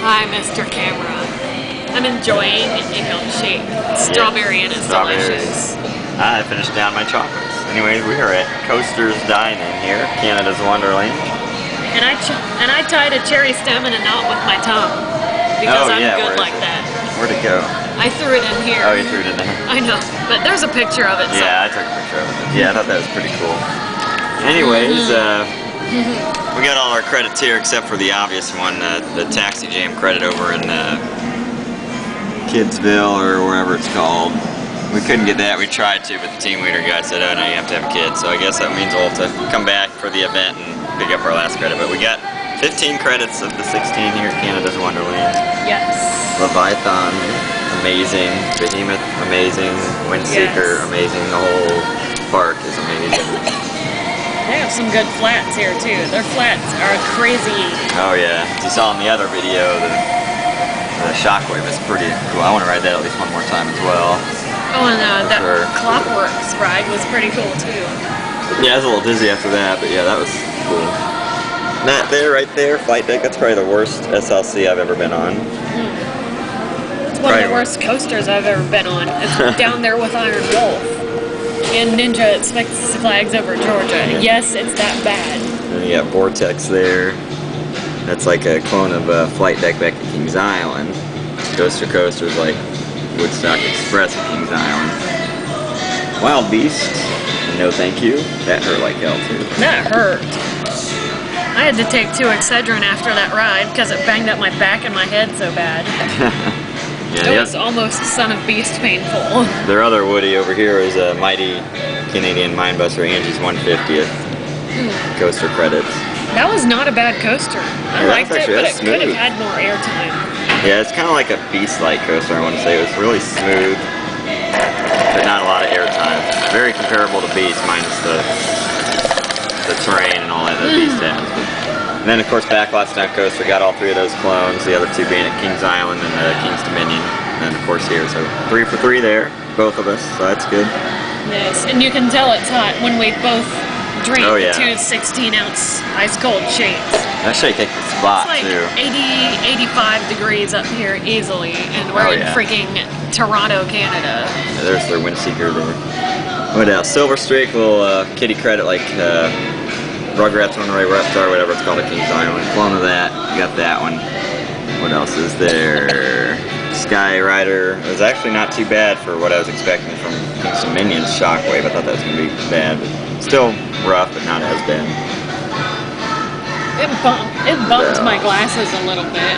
Hi, Mr. Camera. I'm enjoying a milkshake. Strawberry in it. It's delicious. I finished down my chocolates. Anyways, we are at Coaster's Dine-In here, Canada's Wonderland. And I tied a cherry stem in a knot with my tongue because I'm good like that. Where'd it go? I threw it in here. Oh, you threw it in there. I know, but there's a picture of it. Yeah, I took a picture of it. Yeah, I thought that was pretty cool. Anyways, we got all our credits here except for the obvious one, the taxi jam credit over in Kidsville or wherever it's called. We couldn't get that. We tried to, but the team leader guy said, "Oh no, you have to have a kid." So I guess that means we'll have to come back for the event and pick up our last credit. But we got 15 credits of the 16 here at Canada's Wonderland. Yes. Leviathan, amazing. Behemoth, amazing. Windseeker, amazing. The whole park is amazing. They have some good flats here too. Their flats are crazy. Oh yeah. As you saw in the other video, the Shockwave is pretty cool. I want to ride that at least one more time as well. Oh, and that Clockworks ride was pretty cool too. Yeah, I was a little dizzy after that, but yeah, that was cool. That there, right there, flight deck, that's probably the worst SLC I've ever been on. It's one of the worst coasters I've ever been on. It's down there with Iron Wolf. And Ninja at Six Flags over Georgia. Yes, it's that bad. And you got Vortex there. That's like a clone of Flight Deck back at Kings Island. Coaster Coaster's like Woodstock Express at Kings Island. Wild Beast, no thank you. That hurt like hell too. That hurt. I had to take 2 Excedrin after that ride because it banged up my back and my head so bad. Yeah, it was almost Son of Beast painful. Their other Woody over here is a mighty Canadian Minebuster Angie's 150th coaster credits. That was not a bad coaster. I liked it, but it could have had more airtime. Yeah, it's kind of like a Beast-like coaster, I want to say. It was really smooth, but not a lot of airtime. Very comparable to Beast, minus the terrain and all that Beast has. And then, of course, Backlot Stunt Coaster got all 3 of those clones, the other 2 being at Kings Island and Kings Dominion. And then, of course, here. So 3 for 3 there, both of us, so that's good. Yes, and you can tell it's hot when we both drink 2 16-ounce ice-cold shakes. That shake takes the spot, it's like too. 80, 85 degrees up here easily, and we're in freaking Toronto, Canada. Yeah, there's their Windseeker there. What else? Silver Streak, little kitty credit like Rugrats Runaway Reptar, whatever it's called at Kings Island. Clone of that. You got that one. What else is there? Sky Rider. It was actually not too bad for what I was expecting from Kings Dominion's Shockwave. I thought that was going to be bad, but still rough, but not as bad. It bumped my glasses a little bit.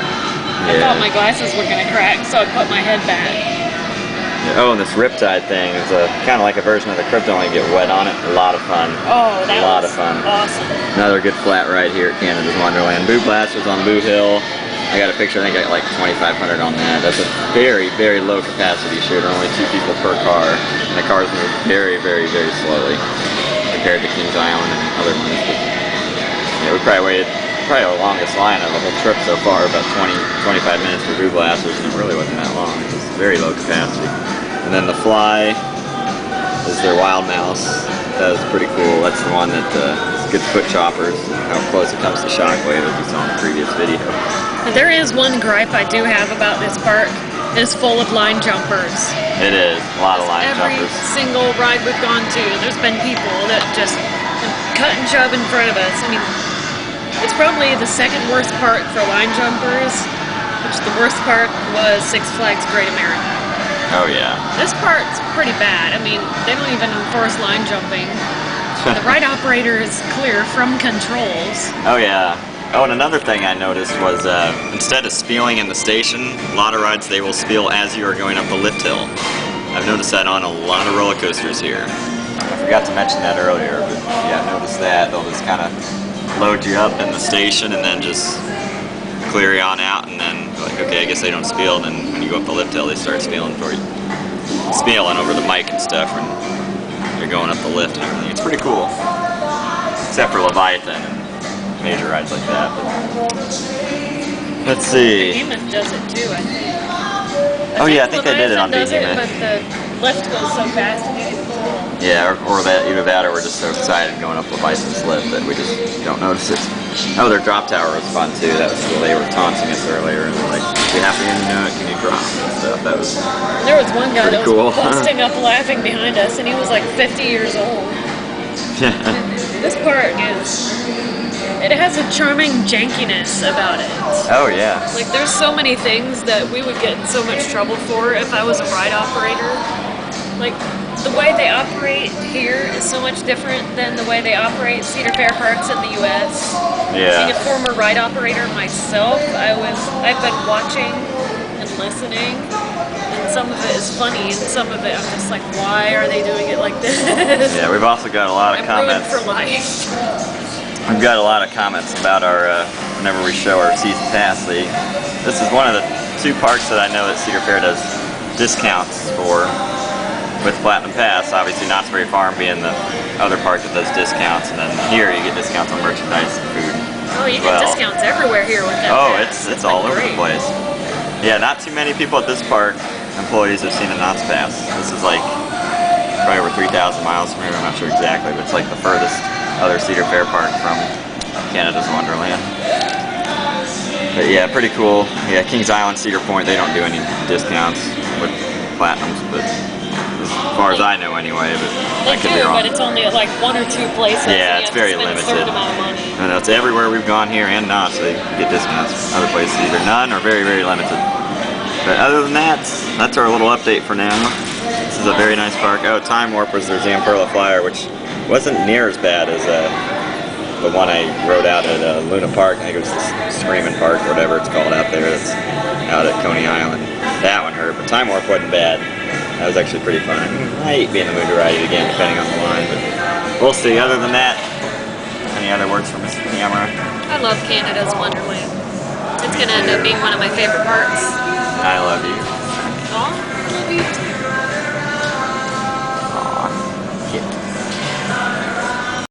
I thought my glasses were going to crack, so I put my head back. Oh, and this Riptide thing is kind of like a version of the Krypton. You get wet on it. A lot of fun. Oh, that was fun. Awesome. Another good flat ride here at Canada's Wonderland. Boo Blasters on Boo Hill. I got a picture. I think I got like 2,500 on that. That's a very, very low capacity shooter. Only 2 people per car, and the cars move very, very, very slowly compared to Kings Island and other ones. But, yeah, we probably waited the longest line of the whole trip so far, about 20-25 minutes for Boo Blasters, and it really wasn't that long. It was very low capacity. And then the Fly is their Wild Mouse. That was pretty cool. That's the one that is good foot choppers, how close it comes to Shockwave, as you saw in the previous video. There is one gripe I do have about this park. It's full of line jumpers. It is. A lot of line jumpers. Every single ride we've gone to, there's been people that just cut and shove in front of us. I mean, it's probably the second worst part for line jumpers, which the worst part was Six Flags Great America. Oh yeah. This part's pretty bad. I mean, they don't even enforce line jumping. The ride operator is clear from controls. Oh yeah. Oh, and another thing I noticed was instead of spieling in the station, a lot of rides they will spiel as you are going up the lift hill. I've noticed that on a lot of roller coasters here. I forgot to mention that earlier, but yeah, I noticed that. They'll just kind of load you up in the station and then just clear you on out, and then like, okay, I guess they don't spiel, and then when you go up the lift hill, they start spieling for you. Spieling over the mic and stuff when you're going up the lift and everything. It's pretty cool. Except for Leviathan and major rides like that. But let's see. Behemoth does it too, I think. Oh yeah, I think they did it on Behemoth. But the lift goes so fast to get it full. Yeah, or that, either that or we're just so excited going up Leviathan's lift that we just don't notice it. Oh, their drop tower was fun too. That was cool. They were taunting us earlier and they're like, "We have to get can you drop?" and stuff. That was There was one guy pretty that cool. was busting up laughing behind us, and he was like 50 years old. This park it has a charming jankiness about it. Oh yeah. Like, there's so many things that we would get in so much trouble for if I was a ride operator. Like, the way they operate here is so much different than the way they operate Cedar Fair parks in the U.S. Being a Yeah. former ride operator myself, I've been watching and listening, and some of it is funny, and some of it I'm just like, why are they doing it like this? Yeah, we've also got a lot of I'm ruined comments. for life. We've got a lot of comments about our whenever we show our season pass. This is one of the 2 parks that I know that Cedar Fair does discounts for with Platinum Pass. Obviously, Knott's Berry Farm being the other park that does discounts, and then here you get discounts on merchandise and food. Oh, you get discounts everywhere here with that. Oh, pass. it's all over the Great. place. Yeah, not too many people at this park, employees, have seen a Knott's Pass. This is like probably over 3,000 miles from here. I'm not sure exactly, but it's like the furthest other Cedar Fair park from Canada's Wonderland. But yeah, pretty cool. Yeah, Kings Island, Cedar Point, they don't do any discounts with Platinums, but as far as I know anyway, but They I could do, be wrong. but it's only at like 1 or 2 places. Yeah, and it's you have very to spend limited. A certain amount of money. I know it's everywhere we've gone here and not, so you get discounts. Other places either none or very, very limited. But other than that, that's our little update for now. This is a very nice park. Oh, Time Warp was their Zamperla Flyer, which wasn't near as bad as the one I rode out at Luna Park. I think it was the Screaming Park, or whatever it's called out there. That's out at Coney Island. That one hurt, but Time Warp wasn't bad. That was actually pretty fun. I might be in the mood to ride it again, depending on the line, but we'll see. Other than that, any other words from Mr. Camera? I love Canada's Wonderland. It's going to end up being one of my favorite parks. I love you.